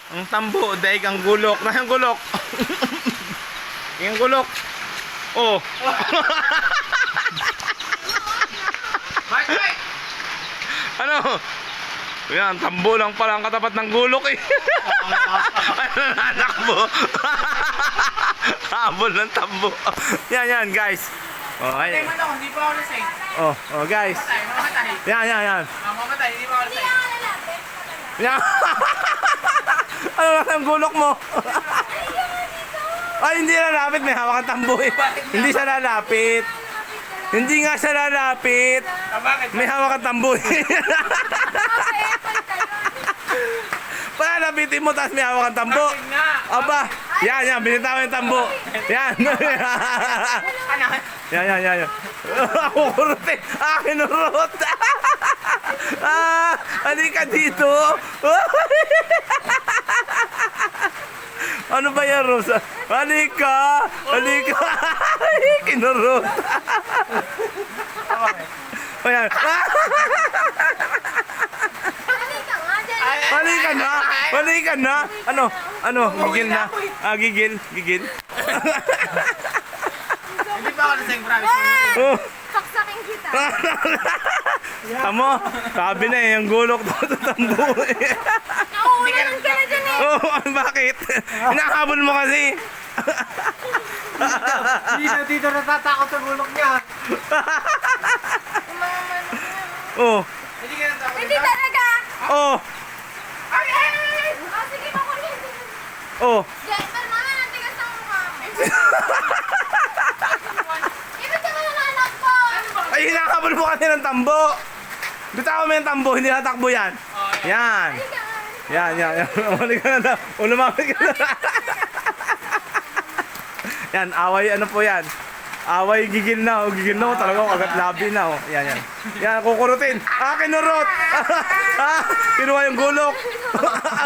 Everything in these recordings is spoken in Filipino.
Ang tambo, daig ang gulok. Na yung gulok. Yung gulok. Oh. Ano? Yan, tambo lang pala ang katapat ng gulok eh. Ano nanakbo? Habol ng tambo. Yan guys. Oh, ay. Hindi pa ako lasing. Oh guys. Mamatay. Yan. Mamatay, hindi pa ako lasing. Yan. Ano lang ang gulok mo? Ay, hindi lalapit. May hawak ang tambo eh. Hindi siya lalapit. Hindi nga siya lalapit. Bakit? May hawak ang tambo eh. Palalapitin mo, tapos may hawak ang tambo. Aba, yan, binitawan yung tambo. Yan. Ano? Yan. Ako kurot eh. Akin urot. Halika dito. Ano ba yan, Rosa? Halika. Kinurot. Ayan. Halika na. Ano? Gigil na. Gigil. Hindi pa ako lasing, promise. Oh. Saksakin kita. Tamo, sabi na eh, yung gulok daw sa tambo eh. Nauulan ka na dyan eh. Oh, bakit? Hinakabol mo kasi. Dito natatakot sa bulok niya. Oh, Hindi ka natakot. Hindi talaga. oh, Ay! Sige, makulit. oh. Jennifer naman, ang tigas ng mukha mo. Ibig ka naman anak ko. Ay, hinakabol mo kasi ng tambo. Bitawan mo yung tambo, hindi natakbo yan. Yan. Umalik ka na daw. Lumapit ka na. Yan, away ano po yan. Away gigil na. Gigil na. Talaga kagat labi na. Yan. Yan, kukurutin. Kinurot. Kinuha yung gulok.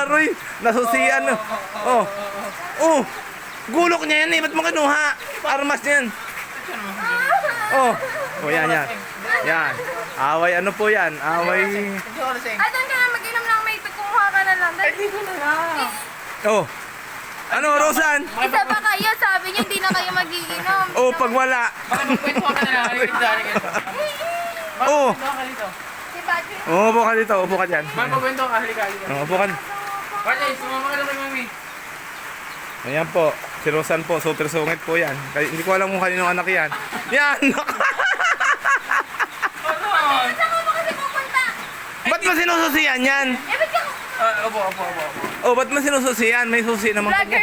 Aroy, nasusian. Gulok niya yan eh. Ba't mo kinuha? Armas niya yan. Yan. Away ano po yan? Away. Hindi ako lasing. Ay, doon ka na mag-inom ng may kumuha ka na lang. Ay, dito na lang. Oh. Ano, Rosan? Isa pa kayo, sabi niyo hindi na kayo magiinom. Oh, pag wala. Baka magkwentuhan ka na lang. Halika dito. Oh. Magkwentuhan ka dito. Si Patrick. Upo ka dito. Upo ka dyan. Magkwentuhan ka. Halika. Upo ka. Patrick, sumama ka lang kay mami. Ayan po. Si Rosan po. Super sungit po yan. Hindi ko alam kung kaninong anak yan. Yan! Saan ka ba kasi pupunta? Ba't mo sinususiyan yan? Eh, ba't ka... Opo. Oh, ba't mo sinususiyan? May susi naman. Vlogger.